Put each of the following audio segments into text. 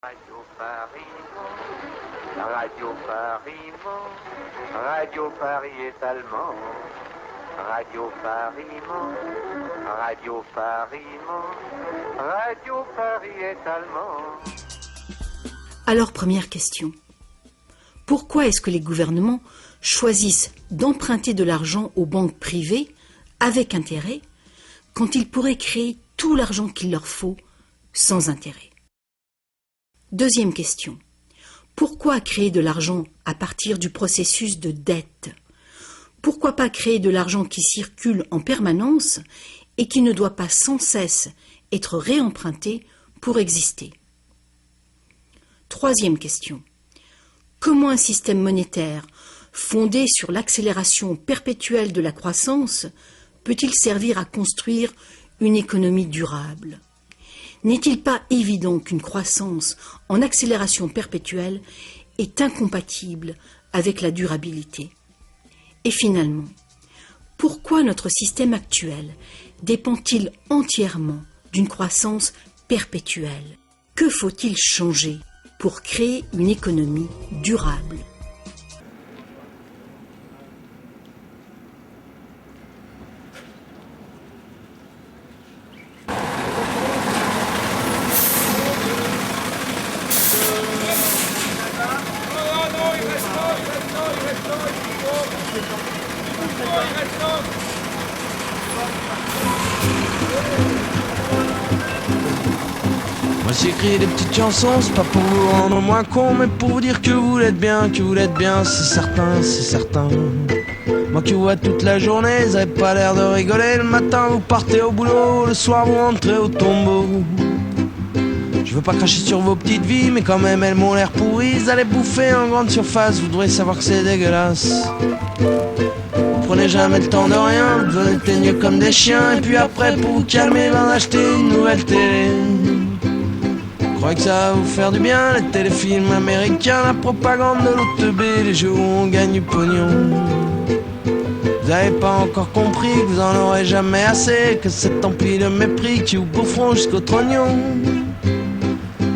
Radio Paris, Radio Paris, Radio Paris est allemand. Radio Paris, Radio Paris, Radio Paris est allemand. Alors, première question. Pourquoi est-ce que les gouvernements choisissent d'emprunter de l'argent aux banques privées avec intérêt quand ils pourraient créer tout l'argent qu'il leur faut sans intérêt? Deuxième question. Pourquoi créer de l'argent à partir du processus de dette? Pourquoi pas créer de l'argent qui circule en permanence et qui ne doit pas sans cesse être réemprunté pour exister? Troisième question. Comment un système monétaire fondé sur l'accélération perpétuelle de la croissance peut-il servir à construire une économie durable? N'est-il pas évident qu'une croissance en accélération perpétuelle est incompatible avec la durabilité? Et finalement, pourquoi notre système actuel dépend-il entièrement d'une croissance perpétuelle? Que faut-il changer pour créer une économie durable? Moi j'ai écrit des petites chansons, c'est pas pour vous rendre moins con, mais pour vous dire que vous l'êtes bien, c'est certain, c'est certain. Moi qui vous vois toute la journée, vous avez pas l'air de rigoler, le matin vous partez au boulot, le soir vous rentrez au tombeau. Je veux pas cracher sur vos petites vies, mais quand même elles m'ont l'air pourries, vous allez bouffer en grande surface, vous devrez savoir que c'est dégueulasse. Vous prenez jamais le temps de rien, vous devenez teigneux comme des chiens, et puis après pour vous calmer, ben acheter une nouvelle télé. Je crois que ça va vous faire du bien, les téléfilms américains, la propagande de l'OTB, les jeux où on gagne du pognon. Vous avez pas encore compris que vous en aurez jamais assez, que c'est tant pis le mépris qui vous boufferont jusqu'au trognon.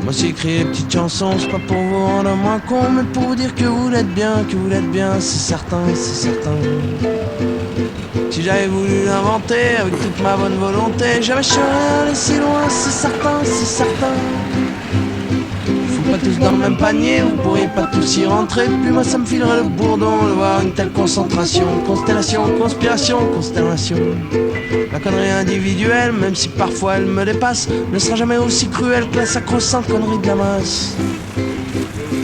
Moi j'ai écrit des petites chansons, c'est pas pour vous rendre moins con, mais pour vous dire que vous l'êtes bien, c'est certain, c'est certain. Si j'avais voulu l'inventer avec toute ma bonne volonté, j'avais cherché aller si loin, c'est certain, c'est certain. Faut pas tous dans le même panier, vous pourriez pas tous y rentrer, puis moi ça me filerait le bourdon de voir une telle concentration, constellation, conspiration, constellation. La connerie individuelle, même si parfois elle me dépasse, ne sera jamais aussi cruelle que la sacro-sainte connerie de la masse.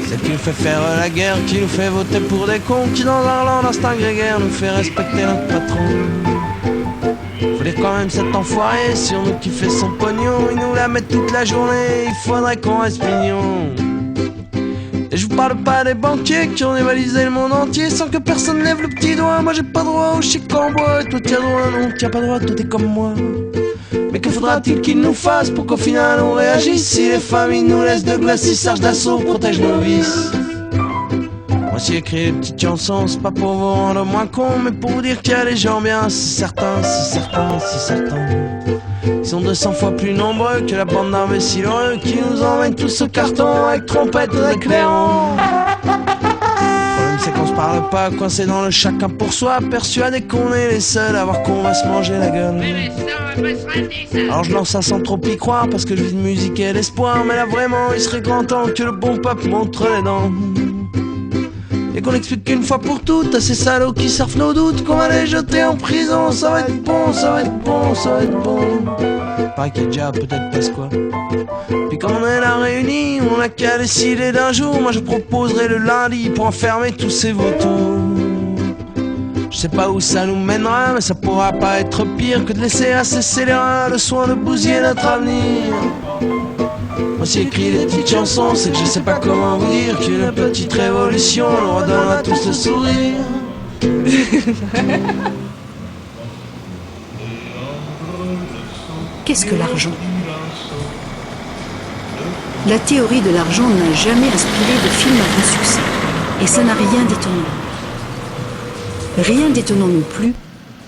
Celle qui nous fait faire la guerre, qui nous fait voter pour des cons, qui dans un land d'instinct grégaire nous fait respecter notre patron. Faut dire quand même cet enfoiré sur nous qui fait son pognon, il nous la met toute la journée, il faudrait qu'on reste mignon. Et je vous parle pas des banquiers qui ont dévalisé le monde entier sans que personne lève le petit doigt. Moi j'ai pas droit au chic en bois, et toi t'y as droit, non t'y as pas droit, toi t'es comme moi. Mais que faudra-t-il qu'ils nous fassent pour qu'au final on réagisse? Si les familles nous laissent de glace, si Serge Dassault protège nos vices. Moi j'ai écrit des petites chansons, c'est pas pour vous rendre moins con, mais pour vous dire qu'il y a des gens bien, c'est certain, c'est certain, c'est certain. Ils sont 200 fois plus nombreux que la bande d'imbéciles heureux qui nous emmènent tous au carton avec trompettes et éclairants. Le problème c'est qu'on se parle pas, coincés dans le chacun pour soi, persuadés qu'on est les seuls à voir qu'on va se manger la gueule. Alors je lance ça sans trop y croire parce que je vis de musique et d'espoir, mais là vraiment il serait grand temps que le bon peuple montre les dents. Et qu'on explique qu'une fois pour toutes à ces salauds qui surfent nos doutes qu'on va les jeter en prison. Ça va être bon, ça va être bon, ça va être bon. Pareil qu'il y a déjà peut-être passe quoi. Puis quand on est là réunis, on n'a qu'à décider d'un jour. Moi je proposerai le lundi pour enfermer tous ces vautours. Je sais pas où ça nous mènera, mais ça pourra pas être pire que de laisser à ces scélérats le soin de bousiller notre avenir. Moi j'ai écrit des petites chansons, c'est que je sais pas comment vous dire qu'une petite révolution nous redonnera tous le sourire. Qu'est-ce que l'argent? La théorie de l'argent n'a jamais inspiré de film à grand succès, et ça n'a rien d'étonnant. Rien d'étonnant non plus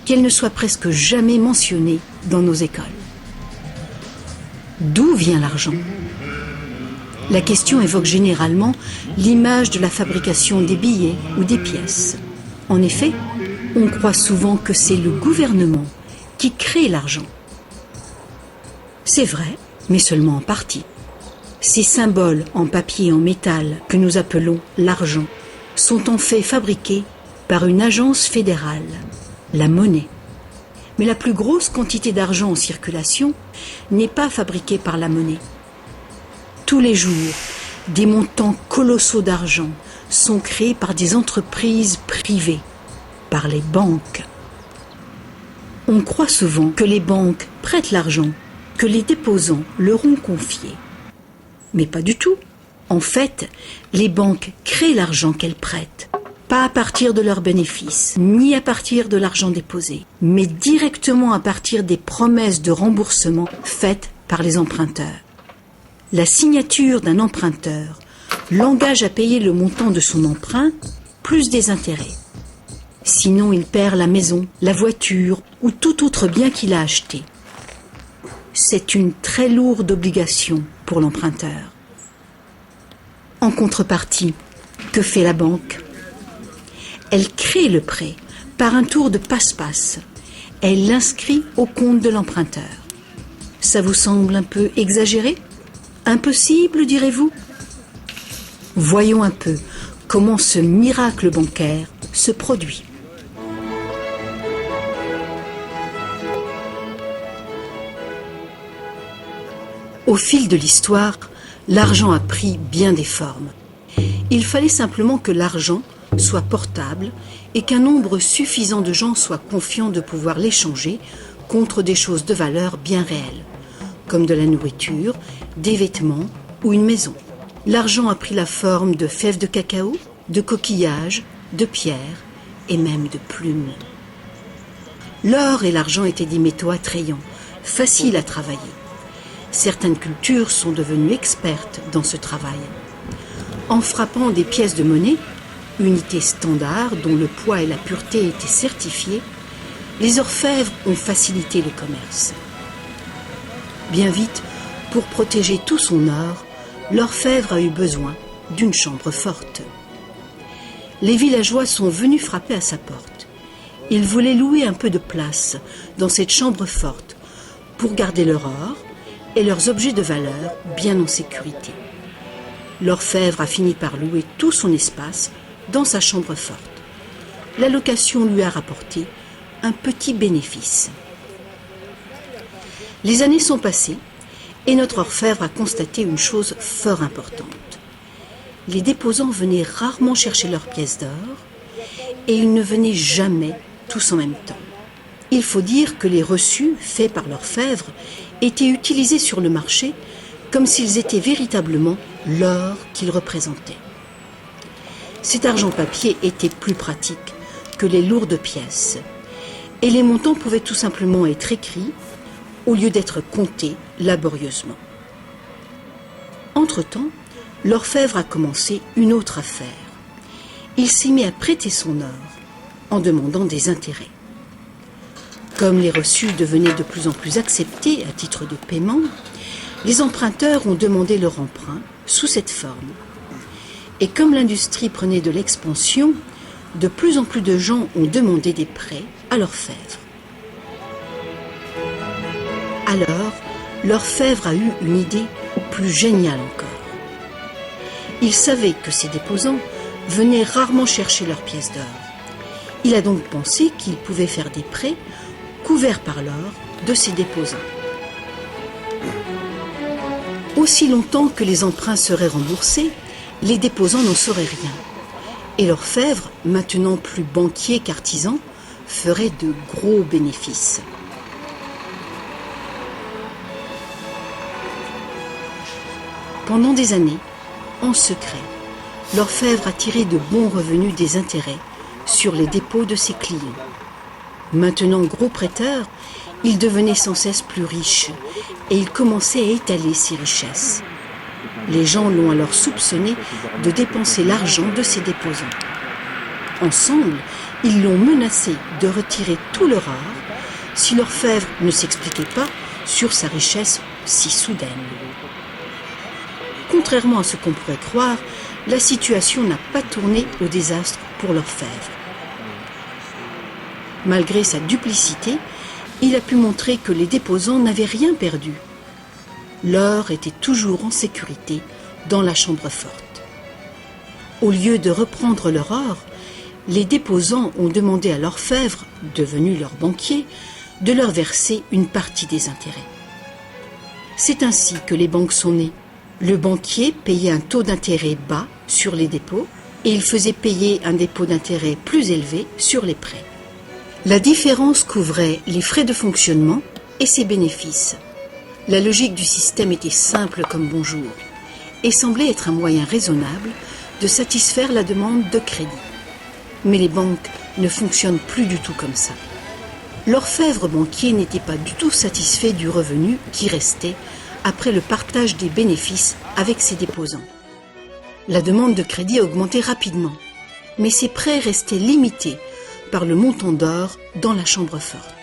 qu'elle ne soit presque jamais mentionnée dans nos écoles. D'où vient l'argent? La question évoque généralement l'image de la fabrication des billets ou des pièces. En effet, on croit souvent que c'est le gouvernement qui crée l'argent. C'est vrai, mais seulement en partie. Ces symboles en papier et en métal que nous appelons l'argent sont en fait fabriqués par une agence fédérale, la monnaie. Mais la plus grosse quantité d'argent en circulation n'est pas fabriquée par la monnaie. Tous les jours, des montants colossaux d'argent sont créés par des entreprises privées, par les banques. On croit souvent que les banques prêtent l'argent que les déposants leur ont confié. Mais pas du tout. En fait, les banques créent l'argent qu'elles prêtent, pas à partir de leurs bénéfices, ni à partir de l'argent déposé, mais directement à partir des promesses de remboursement faites par les emprunteurs. La signature d'un emprunteur l'engage à payer le montant de son emprunt plus des intérêts. Sinon, il perd la maison, la voiture ou tout autre bien qu'il a acheté. C'est une très lourde obligation pour l'emprunteur. En contrepartie, que fait la banque? Elle crée le prêt par un tour de passe-passe. Elle l'inscrit au compte de l'emprunteur. Ça vous semble un peu exagéré? Impossible, direz-vous? Voyons un peu comment ce miracle bancaire se produit. Au fil de l'histoire, l'argent a pris bien des formes. Il fallait simplement que l'argent soit portable et qu'un nombre suffisant de gens soient confiants de pouvoir l'échanger contre des choses de valeur bien réelles, comme de la nourriture, des vêtements ou une maison. L'argent a pris la forme de fèves de cacao, de coquillages, de pierres et même de plumes. L'or et l'argent étaient des métaux attrayants, faciles à travailler. Certaines cultures sont devenues expertes dans ce travail. En frappant des pièces de monnaie, unité standard dont le poids et la pureté étaient certifiés, les orfèvres ont facilité le commerce. Bien vite, pour protéger tout son or, l'orfèvre a eu besoin d'une chambre forte. Les villageois sont venus frapper à sa porte. Ils voulaient louer un peu de place dans cette chambre forte pour garder leur or et leurs objets de valeur bien en sécurité. L'orfèvre a fini par louer tout son espace dans sa chambre forte. La location lui a rapporté un petit bénéfice. Les années sont passées et notre orfèvre a constaté une chose fort importante. Les déposants venaient rarement chercher leurs pièces d'or et ils ne venaient jamais tous en même temps. Il faut dire que les reçus faits par l'orfèvre étaient utilisés sur le marché comme s'ils étaient véritablement l'or qu'ils représentaient. Cet argent papier était plus pratique que les lourdes pièces et les montants pouvaient tout simplement être écrits au lieu d'être comptés laborieusement. Entre-temps, l'orfèvre a commencé une autre affaire. Il s'est mis à prêter son or en demandant des intérêts. Comme les reçus devenaient de plus en plus acceptés à titre de paiement, les emprunteurs ont demandé leur emprunt sous cette forme. Et comme l'industrie prenait de l'expansion, de plus en plus de gens ont demandé des prêts à l'orfèvre. Alors, l'orfèvre a eu une idée plus géniale encore. Il savait que ces déposants venaient rarement chercher leurs pièces d'or. Il a donc pensé qu'il pouvait faire des prêts couverts par l'or de ces déposants. Aussi longtemps que les emprunts seraient remboursés, les déposants n'en sauraient rien. Et l'orfèvre, maintenant plus banquier qu'artisan, ferait de gros bénéfices. Pendant des années, en secret, l'orfèvre a tiré de bons revenus des intérêts sur les dépôts de ses clients. Maintenant gros prêteur, il devenait sans cesse plus riche et il commençait à étaler ses richesses. Les gens l'ont alors soupçonné de dépenser l'argent de ses déposants. Ensemble, ils l'ont menacé de retirer tout leur or si l'orfèvre ne s'expliquait pas sur sa richesse si soudaine. contrairement à ce qu'on pourrait croire, la situation n'a pas tourné au désastre pour l'orfèvre. Malgré sa duplicité, il a pu montrer que les déposants n'avaient rien perdu. L'or était toujours en sécurité dans la chambre forte. Au lieu de reprendre leur or, les déposants ont demandé à l'orfèvre, devenu leur banquier, de leur verser une partie des intérêts. C'est ainsi que les banques sont nées. Le banquier payait un taux d'intérêt bas sur les dépôts et il faisait payer un dépôt d'intérêt plus élevé sur les prêts. La différence couvrait les frais de fonctionnement et ses bénéfices. La logique du système était simple comme bonjour et semblait être un moyen raisonnable de satisfaire la demande de crédit. Mais les banques ne fonctionnent plus du tout comme ça. L'orfèvre banquier n'était pas du tout satisfait du revenu qui restait après le partage des bénéfices avec ses déposants. La demande de crédit augmentait rapidement, mais ses prêts restaient limités par le montant d'or dans la chambre forte.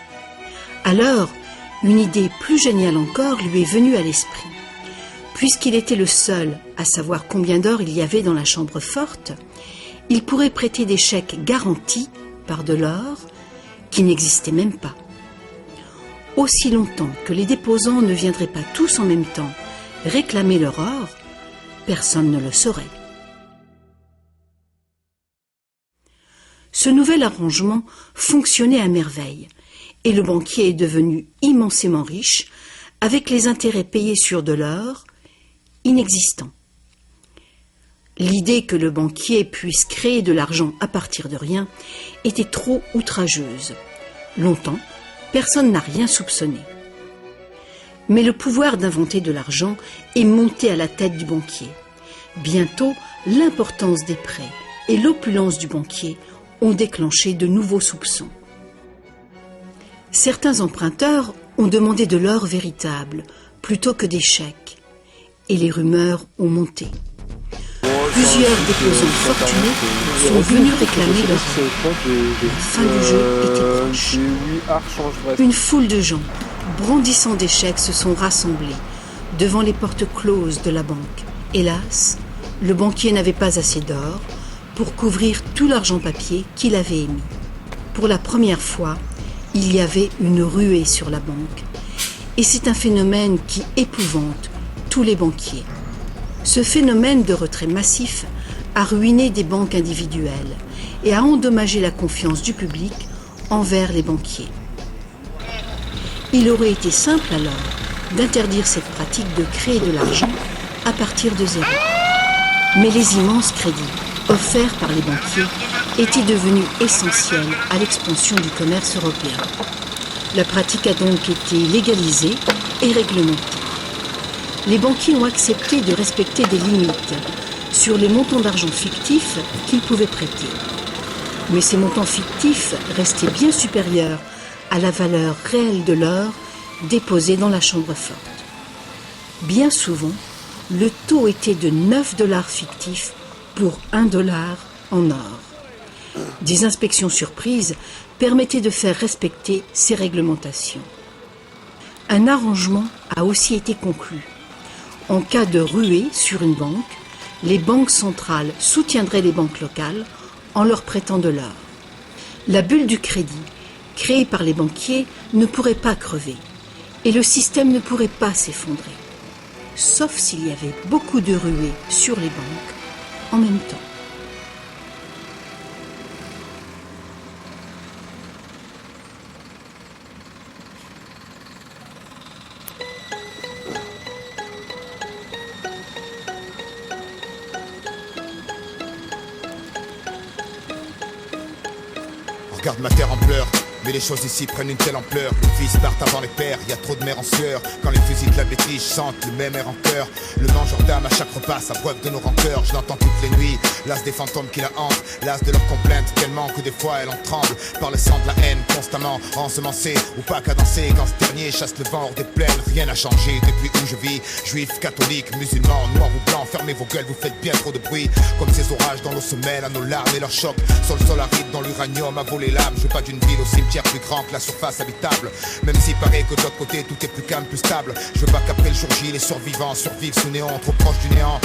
Alors, une idée plus géniale encore lui est venue à l'esprit. Puisqu'il était le seul à savoir combien d'or il y avait dans la chambre forte, il pourrait prêter des chèques garantis par de l'or qui n'existait même pas. Aussi longtemps que les déposants ne viendraient pas tous en même temps réclamer leur or, personne ne le saurait. Ce nouvel arrangement fonctionnait à merveille et le banquier est devenu immensément riche avec les intérêts payés sur de l'or inexistant. L'idée que le banquier puisse créer de l'argent à partir de rien était trop outrageuse. Longtemps, personne n'a rien soupçonné. Mais le pouvoir d'inventer de l'argent est monté à la tête du banquier. Bientôt, l'importance des prêts et l'opulence du banquier ont déclenché de nouveaux soupçons. Certains emprunteurs ont demandé de l'or véritable plutôt que des chèques, et les rumeurs ont monté. Plusieurs déposants fortunés sont venus réclamer leur or. La fin du jeu était proche. Une foule de gens, brandissant des chèques, se sont rassemblés devant les portes closes de la banque. Hélas, le banquier n'avait pas assez d'or pour couvrir tout l'argent papier qu'il avait émis. Pour la première fois, il y avait une ruée sur la banque. Et c'est un phénomène qui épouvante tous les banquiers. Ce phénomène de retrait massif a ruiné des banques individuelles et a endommagé la confiance du public envers les banquiers. Il aurait été simple alors d'interdire cette pratique de créer de l'argent à partir de zéro. Mais les immenses crédits offerts par les banquiers étaient devenus essentiels à l'expansion du commerce européen. La pratique a donc été légalisée et réglementée. Les banquiers ont accepté de respecter des limites sur les montants d'argent fictifs qu'ils pouvaient prêter. Mais ces montants fictifs restaient bien supérieurs à la valeur réelle de l'or déposé dans la chambre forte. Bien souvent, le taux était de 9 $ fictifs pour 1 $ en or. Des inspections surprises permettaient de faire respecter ces réglementations. Un arrangement a aussi été conclu. En cas de ruée sur une banque, les banques centrales soutiendraient les banques locales en leur prêtant de l'or. La bulle du crédit, créée par les banquiers, ne pourrait pas crever et le système ne pourrait pas s'effondrer, sauf s'il y avait beaucoup de ruées sur les banques en même temps. Regarde ma terre en pleurs, mais les choses ici prennent une telle ampleur. Les fils partent avant les pères, y a trop de mères en sueur. Quand les fusils de la bêtise chantent le même air en cœur, le mangeur d'âme à chaque repas s'abreuve de nos rancœurs. Je l'entends toutes les nuits, l'as des fantômes qui la hantent, l'as de leurs complaintes tellement que des fois elle en tremble. Par le sang de la haine constamment ensemencé ou pas cadencé. Quand ce dernier chasse le vent hors des plaines, rien n'a changé depuis où je vis. Juif, catholique, musulman, noir ou blanc, fermé fermez vos gueules, vous faites bien trop de bruit. Comme ces orages dans l'eau se mêlent à nos larmes et leurs chocs. Sur le sol aride dans l'uranium à voler l'âme. Je veux pas d'une ville au cimetière plus grand que la surface habitable. Même s'il paraît que de l'autre côté tout est plus calme, plus stable. Je veux pas qu'après le jour J les survivants survivent sous néant, trop proche du néant.